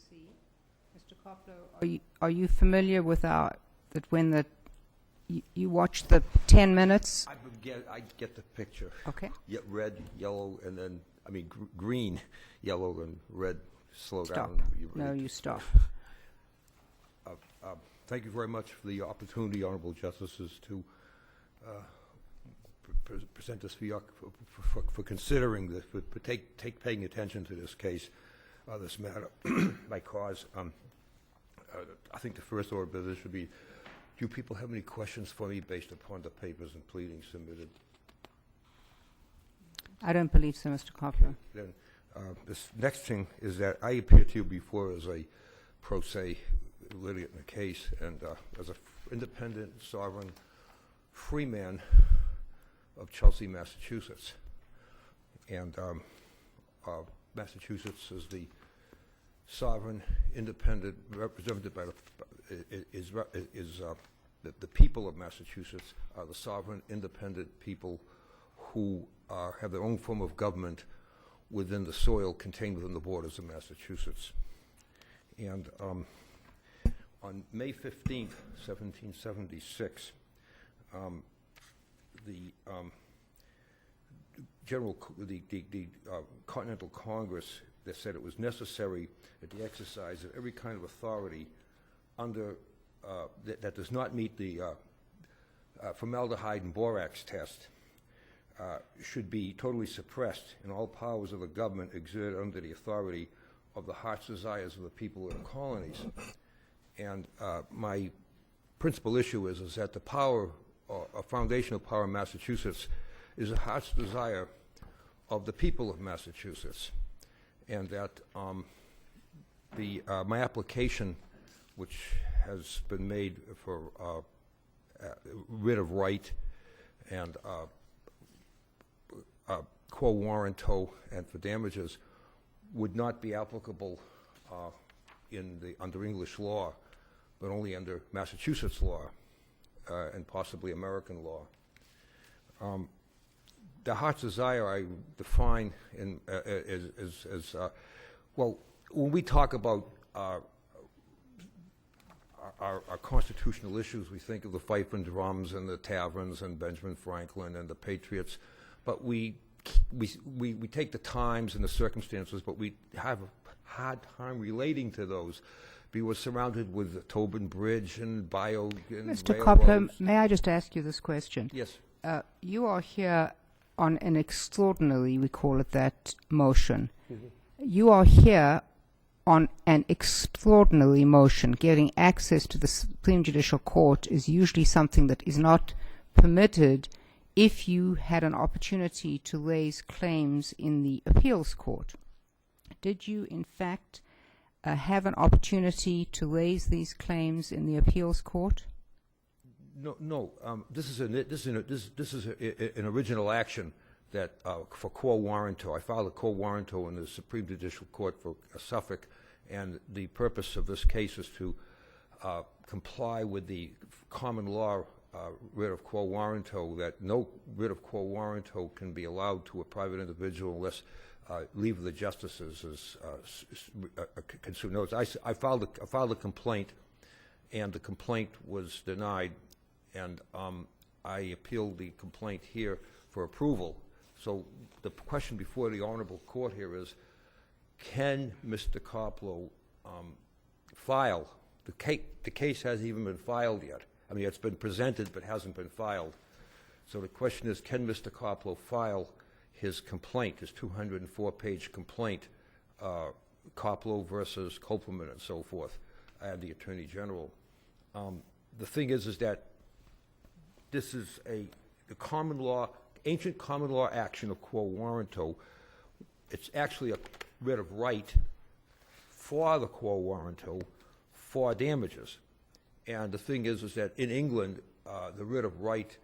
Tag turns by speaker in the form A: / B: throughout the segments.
A: see. Mr. Koplow, are you familiar with you watch the 10 minutes?
B: I get the picture.
A: Okay.
B: Red, yellow, and then, green, yellow, and red. Slow
A: Stop.
B: down.
A: No, you stop.
B: Thank you very much for the opportunity, Honorable Justices, to present this for considering this, for paying attention to this case, this matter. Because I think the first order of business should be, do you people have any questions for me based upon the papers and pleadings submitted?
A: I don't believe so, Mr. Koplow.
B: Then this next thing is that I appeared to you before as a pro se litigant in the case, and as an independent, sovereign, free man of Chelsea, Massachusetts. And Massachusetts is the sovereign, independent, represented by the people of Massachusetts are the sovereign, independent people who have their own form of government within the soil contained within the borders of Massachusetts. And on May 15th, 1776, the Continental Congress that said it was necessary that the exercise of every kind of authority under that does not meet the formaldehyde and borax test should be totally suppressed, and all powers of the government exerted under the authority of the heart's desires of the people in the colonies. And my principal issue is that the power, a foundational power in Massachusetts, is the heart's desire of the people of Massachusetts, and that my application, which has been made for writ of right and quo warranto and for damages, would not be applicable under English law, but only under Massachusetts law and possibly American law. The heart's desire I define as well, when we talk about our constitutional issues, we think of the fife and drums and the taverns and Benjamin Franklin and the Patriots, but we take the times and the circumstances, but we have a hard time relating to those. We were surrounded with the Tobin Bridge and bio. And
A: Mr.
B: railroads.
A: Koplow, may I just ask you this question?
B: Yes.
A: You are here on an extraordinary, we call it that, motion.
B: Mm-hmm.
A: You are here on an extraordinary motion. Getting access to the Supreme Judicial Court is usually something that is not permitted if you had an opportunity to raise claims in the appeals court. Did you, in fact, have an opportunity to raise these claims in the appeals court?
B: No. This is an original action that for quo warranto. I filed a quo warranto in the Supreme Judicial Court for Suffolk, and the purpose of this case is to comply with the common law writ of quo warranto, that no writ of quo warranto can be allowed to a private individual unless leave of the justices is consumed. No, I filed a complaint, and the complaint was denied, and I appealed the complaint here for approval. So the question before the honorable court here is, can Mr. Koplow file? The case hasn't even been filed yet. I mean, it's been presented but hasn't been filed. So the question is, can Mr. Koplow file his complaint, his 204-page complaint, Koplow versus Kopelman and so forth, and the Attorney General? The thing is that this is the common law, ancient common law action of quo warranto. It's actually a writ of right for the quo warranto for damages. And the thing is that in England, the writ of right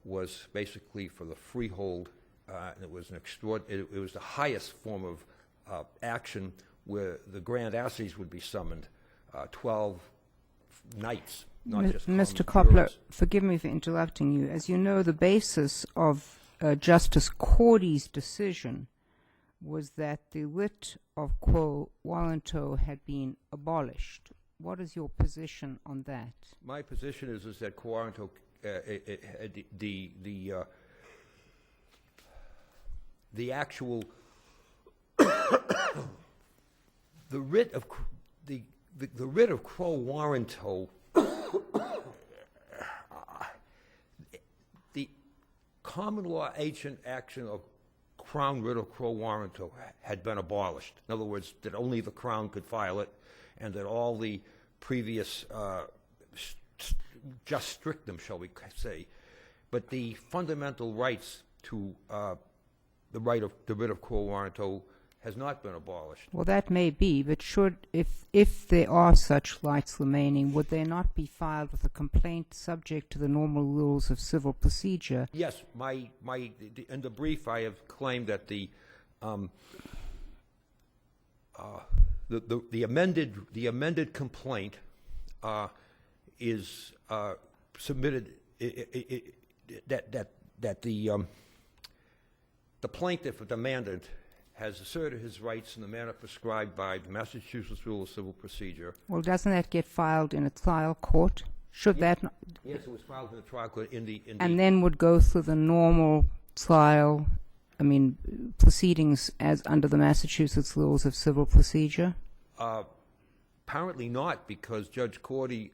B: was basically for the freehold. And it was it was the highest form of action where the grand asses would be summoned, 12 knights, not just
A: Mr.
B: common
A: Koplow,
B: jurors.
A: forgive me for interrupting you. As you know, the basis of Justice Cordy's decision was that the writ of quo warranto had been abolished. What is your position on that?
B: My position is that quo warranto, the actual the writ of the writ of quo warranto, the common law ancient action of Crown writ of quo warranto had been abolished. In other words, that only the Crown could file it, and that all the previous just strictum, shall we say, but the fundamental rights to the writ of quo warranto has not been abolished.
A: Well, that may be, but if there are such rights remaining, would they not be filed with a complaint subject to the normal rules of civil procedure?
B: Yes, in the brief I have claimed that the amended complaint is submitted, that the plaintiff or demandant has asserted his rights in the manner prescribed by the Massachusetts Rule of Civil Procedure.
A: Well, doesn't that get filed in a trial court? Should that not?
B: Yes, it was filed in the trial court
A: And then would go through the normal trial, proceedings as under the Massachusetts Rules of Civil Procedure?
B: Apparently not, because Judge Cordy,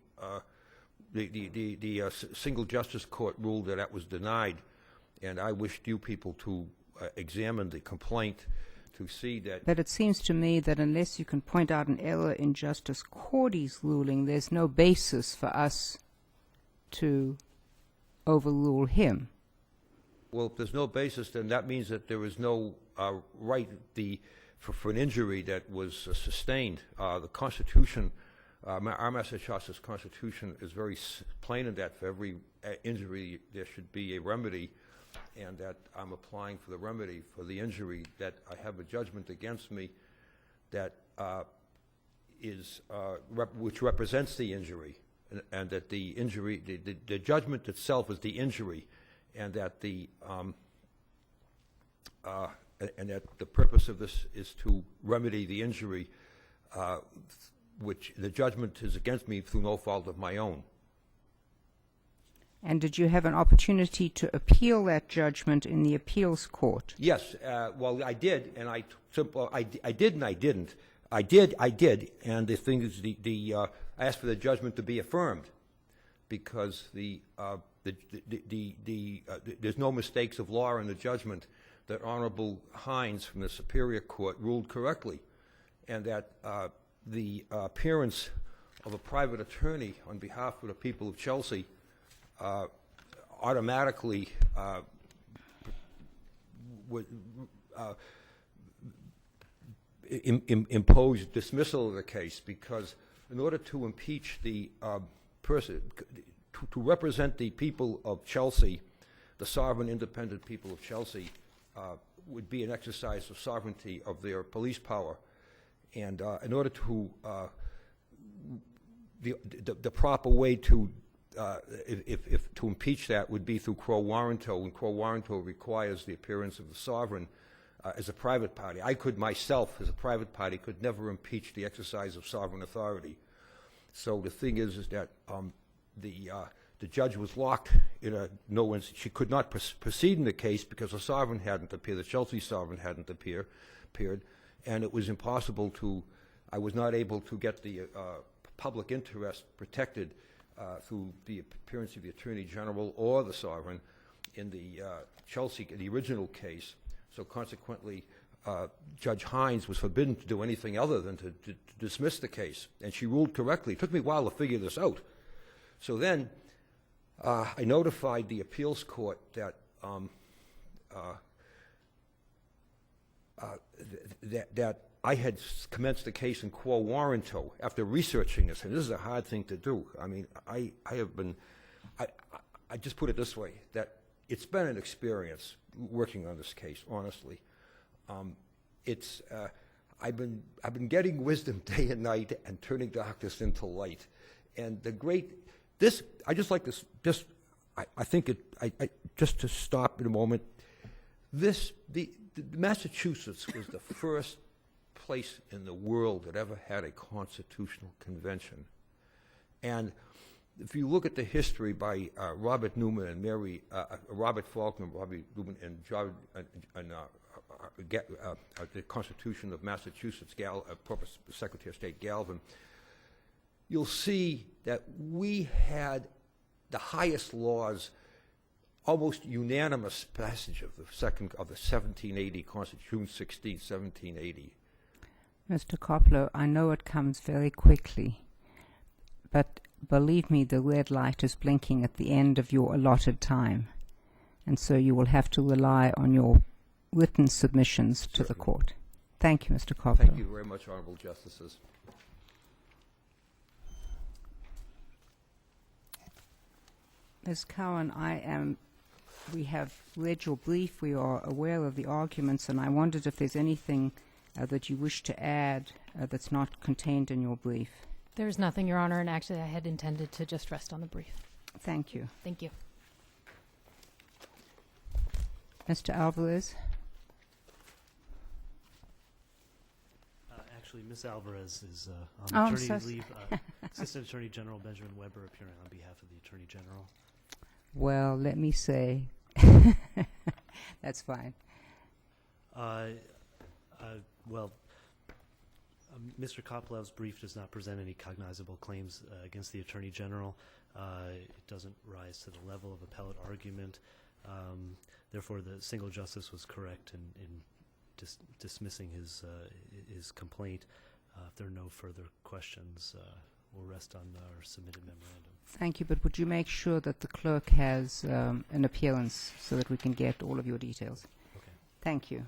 B: the single justice court ruled that was denied, and I wished you people to examine the complaint to see that.
A: But it seems to me that unless you can point out an error in Justice Cordy's ruling, there's no basis for us to overrule him.
B: Well, if there's no basis, then that means that there is no right for an injury that was sustained. The Constitution, our Massachusetts Constitution, is very plain in that for every injury there should be a remedy, and that I'm applying for the remedy for the injury, that I have a judgment against me that which represents the injury, and that the injury, the judgment itself is the injury, and that the purpose of this is to remedy the injury, which the judgment is against me through no fault of my own.
A: And did you have an opportunity to appeal that judgment in the appeals court?
B: Yes, well, I did, and I did, and I didn't. I did, and the thing is, I asked for the judgment to be affirmed, because there's no mistakes of law in the judgment, that Honorable Hines from the Superior Court ruled correctly, and that the appearance of a private attorney on behalf of the people of Chelsea automatically would impose dismissal of the case, because in order to impeach the person, to represent the people of Chelsea, the sovereign independent people of Chelsea, would be an exercise of sovereignty of their police power. And in order to, the proper way to, if to impeach that would be through quo warranto, and quo warranto requires the appearance of the sovereign as a private party. I could myself, as a private party, could never impeach the exercise of sovereign authority. So the thing is that the judge was locked in a she could not proceed in the case because the sovereign hadn't appeared, the Chelsea sovereign hadn't appeared, and it was impossible to, I was not able to get the public interest protected through the appearance of the Attorney General or the sovereign in the Chelsea, the original case. So consequently, Judge Hines was forbidden to do anything other than to dismiss the case, and she ruled correctly. It took me a while to figure this out. So then I notified the appeals court that that I had commenced the case in quo warranto after researching this, and this is a hard thing to do. I mean, I have been, I just put it this way, that it's been an experience working on this case, honestly. I've been getting wisdom day and night and turning darkness into light. And I just like this, I think just to stop in a moment, Massachusetts was the first place in the world that ever had a constitutional convention. And if you look at the history by Robert Newman and Robert Faulkner, Robbie Newman, and the Constitution of Massachusetts, Secretary of State Galvin, you'll see that we had the highest laws, almost unanimous passage of the 1780 Constitution, June 16, 1780.
A: Mr. Koplow, I know it comes very quickly, but believe me, the red light is blinking at the end of your allotted time, and so you will have to rely on your written submissions to the court. Thank you, Mr. Koplow.
B: Thank you very much, Honorable Justices.
A: Ms. Cowin, we have read your brief, we are aware of the arguments, and I wondered if there's anything that you wish to add that's not contained in your brief.
C: There's nothing, Your Honor, and actually I had intended to just rest on the brief.
A: Thank you.
C: Thank you.
A: Mr. Alvarez?
D: Actually, Ms. Alvarez is on maternity leave. Assistant Attorney General Benjamin Weber appearing on behalf of the Attorney General.
A: Well, let me say, that's fine.
D: Mr. Koplow's brief does not present any cognizable claims against the Attorney General. It doesn't rise to the level of appellate argument. Therefore, the single justice was correct in dismissing his complaint. If there are no further questions, we'll rest on our submitted memorandum.
A: Thank you, but would you make sure that the clerk has an appearance so that we can get all of your details?
D: Okay.
A: Thank you.